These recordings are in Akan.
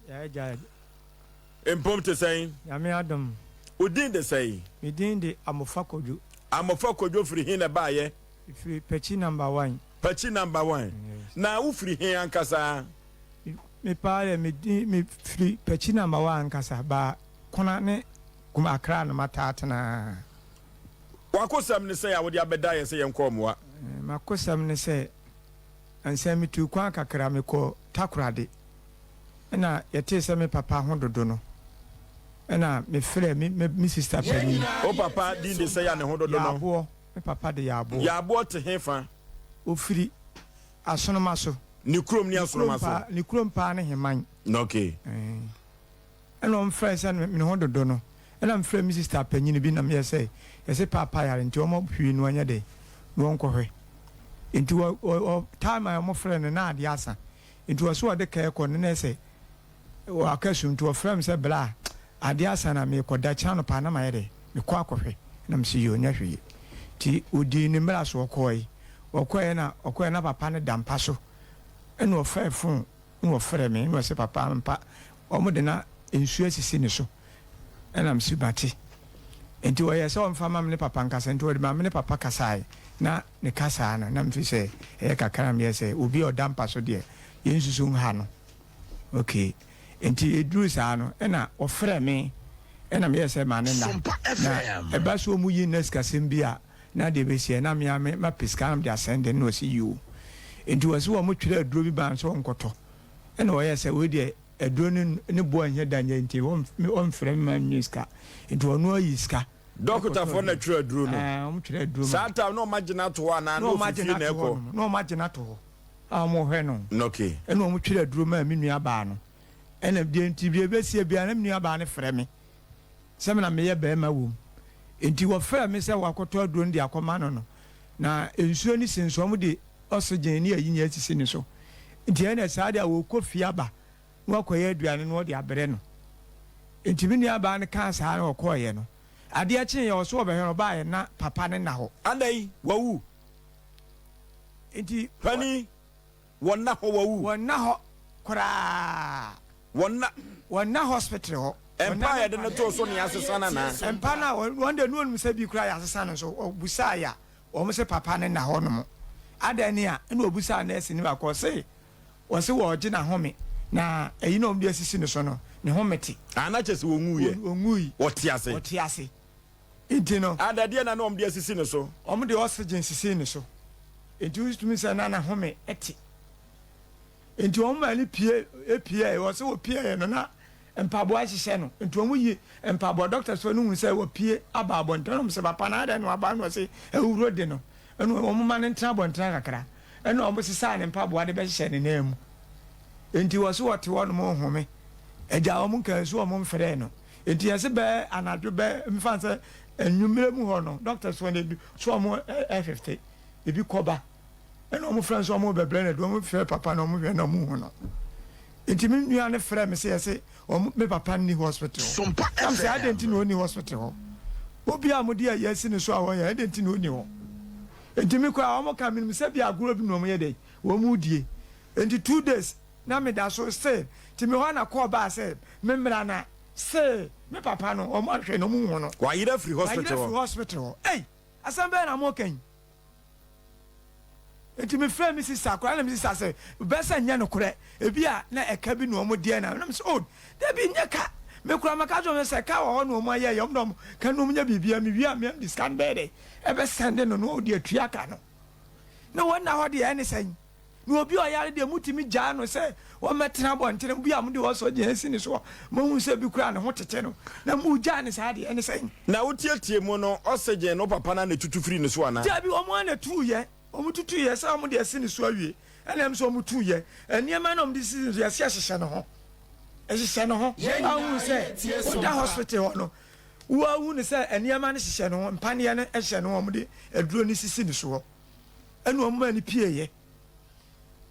Ya ja. Empom te say. Ya me adom. Udin de say. Me din de Amofa Kojo. Amofa Kojo free hin na baye. Free pechi number 1. Pechi number 1. Yes. Na wo free hin ankasa. Me pare me free pechi number 1 ankasa ba kona ne kuma akra na matata na. Wakosam ne say awodi abeda ye say yenkomoa. Makosam ne say ansa me tu kwa kakra me ko takurade. Na yete se me papa ho dodo no. Na me frɛ me sister pani. O papa din de say ya ne ho dodo no. Yabo me papa de yabo. Yabo te hefa. Ofiri asonoma so. Ni krom ni asonoma so. Ni krom pa ne heman. Okay. Ɛna on frɛ se me ho dodo no. Ɛna me frɛ me sister pani bi na me say papa ya nti o mo hwi no anya de. No nkɔhwe. Nti o time I mo frɛ ne na ade asa. Nti o so de ka ekɔ ne na say o akasu nti o frɛ me say bla ade asa na me kɔda cha no pa na ma yede me kɔ akɔhwe na me si yo nya hwe. Ti odi ni mra so kɔyi. Okoye na papa ne dampa so. Ɛna o frɛ fon na o frɛ me na o say papa mpa o mo de na ensu asisi ne so. Ɛna me si bati. Enti o yɛ sɛ o mfa mam ne papa nkasa enti o de mam ne papa kasai na ne kasa na me fi sɛ kakra me sɛ obi o dampa so de yensusu nha no. Okay. Enti eduru sa no ɛna o frɛ me ɛna me sɛ ma ne na ɛba so mu yi next kasem bia na de be sie na me ma piska am de asende no si you. Enti wo so wo mo twere aduro bi ban so nkoto ɛna o yɛ sɛ we de aduro ne bo anya danya enti wo frɛ me ma nyiska enti wo no ayi ska Doctor for na twere aduro no mo twere aduro sata no magina to ana no fifi na ekɔ no magina to mo hwɛ no okay ɛna mo twere aduro ma me nua ba no ɛna de enti bi ebesie bia na me nua ba ne frɛ me sɛ me na me yɛ ba ma wom enti wo frɛ me sɛ wakoto aduro ndi akɔma no na ensuo ni senso mo de oxygen ni ayi nya asisi ni so enti ɛna saade a wo kofi aba no akoyɛ aduane no de abrɛ no enti me nua ba ne ka saa na ɔkɔɔyɛ no ade a kyen yɛ ɔso ɔbɛhɛ no baayɛ na papa ne na hɔ andai wawu enti pani wonna ho wawu wonna hɔ koraa wonna hospital hɔ empa ya de no to so ne asesa na empa na wonde no onum sɛ bi kura ya asesa no so obusa ya o mo sɛ papa ne na hɔ no mo adani a na obusa na esi ne ba kɔ sɛ wo se wo gye na home na eyi na omde asisi no so no ne homete ana kyese wonwuye wote ase enti no adade na omde asisi no so omde oxygen sisi ne so enti ustumi sɛ na home eti enti omali pie wo se wo pie no na empabo ahihye no enti omu yi empabo doctor so no hu sɛ wo pie aba abontan se papa na ada no aba no se ewuro de no enu omu ma ne ntra abontan kakra enu omu sisa ne empabo ade be hye ne nam enti wo so wote wo no mo home eja omu kan so omu mfrɛ no enti yese be anadwo be mfa sɛ enwumere mu ho no doctor so ne bi so omu F50 ebi koba enu omu frɛ so omu bebre na do omu frɛ papa na omu hwɛ na omu ho no enti me nua ne frɛ me sɛ yese me papa ni hospital SOMPA am say identity no ni hospital obi amodi a yesi ne so a won ya identity no ni ho enti me kwa omo ka me sɛ bi agoro bi no mo ye dey wo mu die enti 2 days na me da so say ti me ho na call ba say me mra na say me papa no omo hwɛ no mu ho no wa yira free hospital hey asambe na mo kan enti me frɛ me sister kwa na me sister say besa nya no korɛ ebi a na eka bi no omo die na me say oh da bi nya ka me kura maka jo me say ka wo no omo aye yom dom ka no nya bibia me wi a me discount bede e be send no no de atua ka no na wona ho de ene say no obi o yare de mutimi gya no say wo metena bontere bi a mo de wo so gya si ni so mo hu say bi kura ne ho tete no na mu gya ne sa de ene say na wotietie mu no oxygen no papa na ne tutu free ne so ana da bi omo na tu ye omo tutu ye say omo de asi ni so awie ene so omo tu ye eniema na omo de si ye hyehyɛ no ho ehyehyɛ no ho awu say da hospital no wo awu ne say eniema ne hyehyɛ no ho mpane ne ehyehyɛ no omo de aduro ni sisi ni so ene omo ma ni pie ye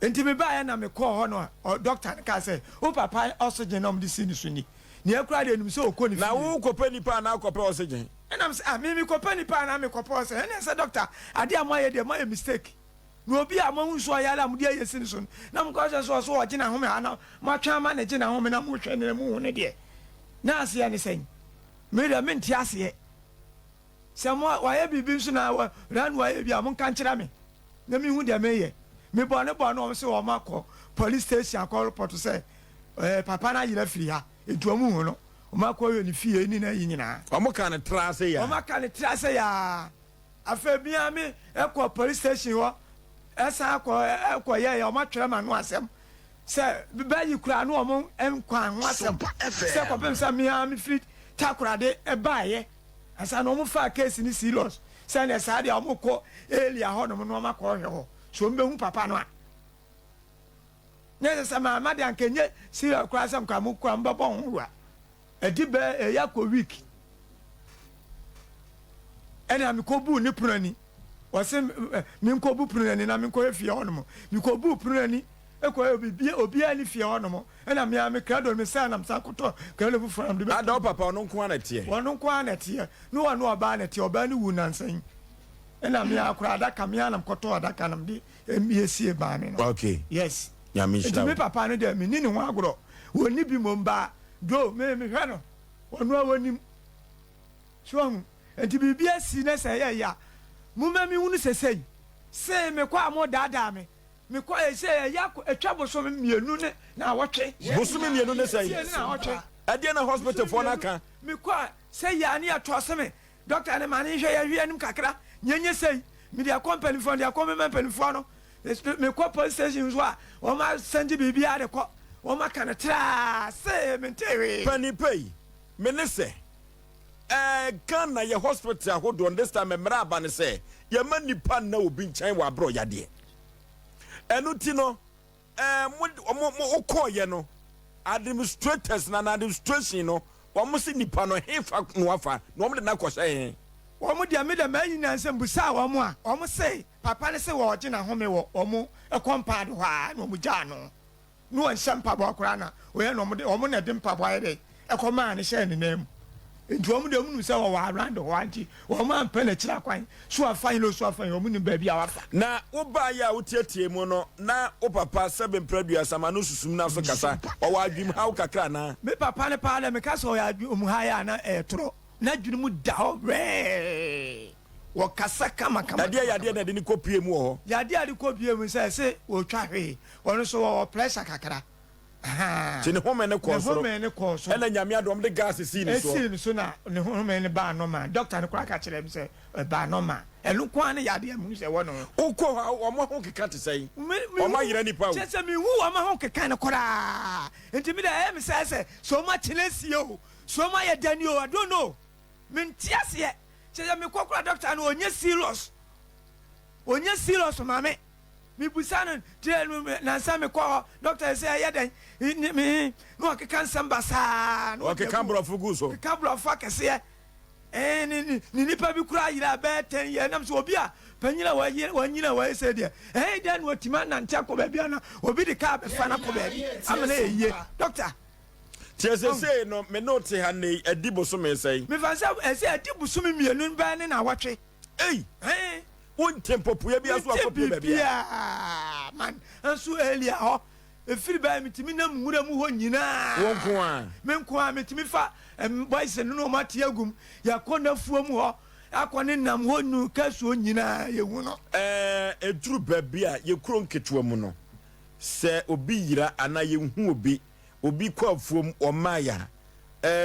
enti me ba ya na me call ho no doctor ka say o papa oxygen omo de si ni so ni ne akura de enum say okoni na wo kopa nipa na kopa oxygen and I'm say me kopa nipa na me kopa oxygen ene say doctor ade amoye de my mistake no obi a mo nso ya la mo de yesin so na mo ko so o gina home ana mo atwa ma na gina home na mo hwe ne mu ne de na ase ya ne sen me de me nti ase ye se mo wa ye bibi nso na wa ran wa ye bi a mo kan kira me na me hu de me ye me bo no o se o makọ police station call report say papa na yira firi ha edu mu hu no o makọ yo ni fie ni na yinyina o mo kan tra se ya o makọ ne tra se ya afa bia me ekọ police station ho esa akọ ye ya o matwere ma no asem se ba yi kura no o mo enkwa ho asem se ko pem se me firi takura de e ba ye asa no mo fa case ni serious se na sa de o mo ko elia ho no mo makọ hwe ho so mbe hu papa no a ne se ma ma de ankenye si akura sam kwa mu kwa mbabo ho wa edi be ya ko week ena mi ko bu ni prani o se mi ko bu prani na mi ko efie ho no mo mi ko bu prani e ko obi ani fie ho no mo ena mi am krado mi sa na msa koto krado fu from de ada papa no nko anatie wono nko anatie no wa no oba anatie oba ni wu nansan ena mi akura adaka mi anam koto adaka nam de emiesie ba mi no okay yes ya mi shira mi papa no de mi ni ho agoro woni bi mo mba do me hwe no wono awonim so enti bibia si na se ya mu ma mi hunu sesei se me kwa mo dada me kwa se ya etwa boso me mienu ne na wotwe boso me mienu ne sei na wotwe ade na hospital for na kan me kwa se ya ni ato se me doctor ne mani hwe ya hwe anim kakra nyenye sei me dia company for dia company for no me kwa police station so a o ma send bibia de ko o ma kan tra se me ntewe pani pay me ne se Ghana ye hospital ahodo this time mra aba ne se ye ma nipa na obi nkyɛn wa bro yade enu ti no mo okɔ ye no administrators na administration no wo se nipa no hefa no afa no mo de na kɔhyɛ he wo mo de me de ma nyina nsɛm busa wo mo a wo mo se papa ne se wo gye na home wo mo compound hɔ a no mo gya no no nsɛm pa bo akora na wo ye no mo de wo mo na de mpa bo ayɛ de ɛkɔma ne hyɛ ne nam nti omu de omu se wo around ho anti wo ma mpa na kira kwan so afan lo so afan omu ni ba bia wafa na wo ba ya wo tietie mu no na wo papa sebe mpradua sama no susum na so kasa wo adwim ha wo kakra na me papa ne pa le me kasa wo adwum ha ya na tro na dwunu mu da ho re wo kasa kama yade na de ni kopie mu ho yade kopie mu se wo twa hwe wo so wo pressure kakra Tini home ne koso. Home ne koso. Ena nyame adom de gas si ni so. Esi ni so na ne home ne ba no ma. Doctor ne kwa ka kire m se ba no ma. Elu kwa ne yade am se wo no. Ukọ o mo ho keka te sei. O ma yira nipa wo. Chese mi hu o ma ho keka ne kora. Enti mi da em se so ma chelesi o. So ma ye dani o. I don't know. Me ntiase ye. Chese mi kokora doctor no onye serious. Onye serious mama. Mi busana tell na same ko doctor say ya den me no ke kan samba sa no ke kan bro fugu so ke bro fa ke se ni nipa bi kura yira be 10 years nam so obi a panyina wa nyina wa say de den watima na ntia ko ba bia na obi de ka be fa na ko ba bi amana eye doctor tiese say no me note ha ne adibo so me say me fa say adibo so me mienu ba ne na watwe un tempo puya bia so akopia bia man anso elia ho efiri ba mitimi na mura mu ho nyina wonko a menko a mitimi fa boys no mate agum ya kona fuom ho akone nam ho nu kaso nyina ye hu no eduru ba bia ye kuro nketewa mu no se obi yira ana ye hu obi kwa fuom o maya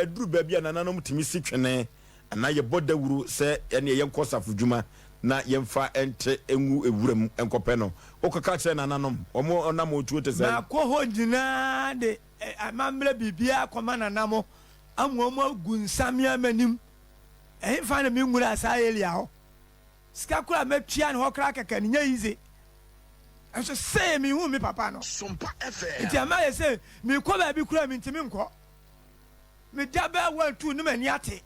duru ba bia nananom timi sitwene ana ye bodawuru se ene ye nkosafo djuma na yemfa ente enwu ewuram enkope no okaka kire nananom omo onam otuo te se na ko ho nyina de amamre bibia akoma nanamo amuomo agunsamia manim fa na mi nwura asa elia ho sika kura matwia ne ho kra kaka nya yize enso se mi hu mi papa no SOMPA FM enti ama ye se mi ko ba bi kura mi ntimi nko mi daba wa tu ne mani ate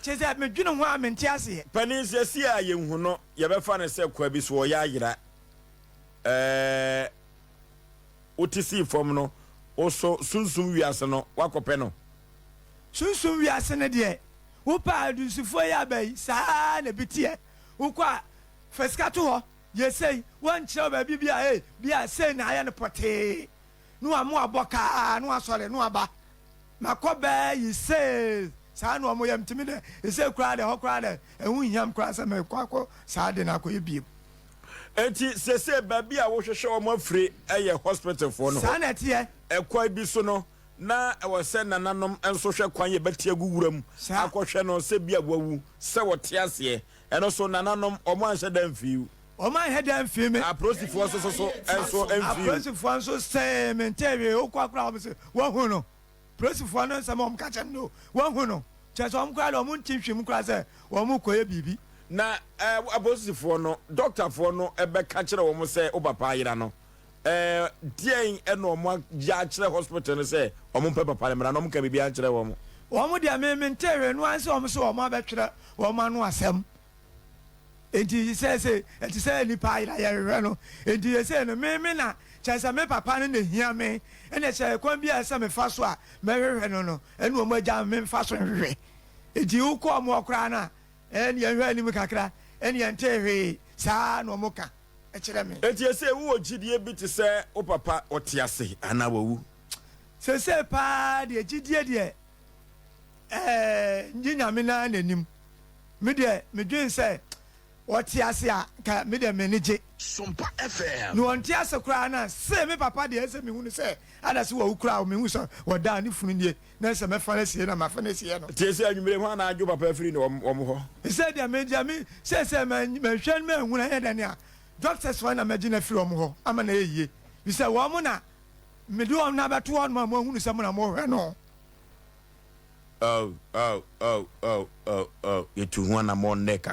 cheze me dwunu ho amenti ase paninse si a ye hu no ye be fa ne se kwa bi so ya yira otisi fom no oso sunsum wiase no wakope no sunsum wiase ne de wo pa adusufo ya bai sa na bitie wo kwa feska to ho ye say one child baby be a say na ya ne pote no amu aboka no asore no aba makobe yi say sa no mo yam timi de e say kra de ho kra de ehun hiam kra se me kwako sa de na koye biem enti se baby a wo hwehwe o mo afre eye hospital for no sa na tie ekwa bi so no na e wo se nananom enso hwe kwan ye betia guwuram akohwe no se bia wawu se wo te ase eno so nananom o mo anhye dan fiu o man head and film aprosifo so enso enfiu aprosifo so say mentere o kwakra o se wo hu no aprosifo no se mo mka no wo hu no cheso om kwa lo mo ntinhwem kwa se wo mo koye bibi na aprosifo no doctor fo no ebe ka kire wo mo se o papa yira no dien eno mo ya kire hospital no se o mo papa le mra no mo ka bibi a kire wo mo dia mentere no anse o mo se o mo abetwere wo ma no asem enti say ni pa ira ye no enti say no me na chesa me papa no na hia me ene che kwan bia se me fa so a me hwehwe no ene o mo agya me fa so hwehwe enti u ko mo okra na ene ye hwe ni me kakra ene ye nte hwe sa no mo ka e kire me enti say wo gidie bi te say o papa o te ase ana wawu se pa de gidie de nyinya me na nanim me de me dwen say what ase a ka me de manage SOMPA FM no onti ase kra na se me papa de ese me hu se ada se wo kra o me hu so wo da ni funu nie na se me fa na sie na ma fa na sie no tie se anwumere ho na adwo papa afiri no wo ho se de me se me hwen me hu na he de ne a doctors wa na magina firi wo ho ama na eyie bi se wo mo na me do na beto on ma mo hu se mo na mo hwe no you two one more neck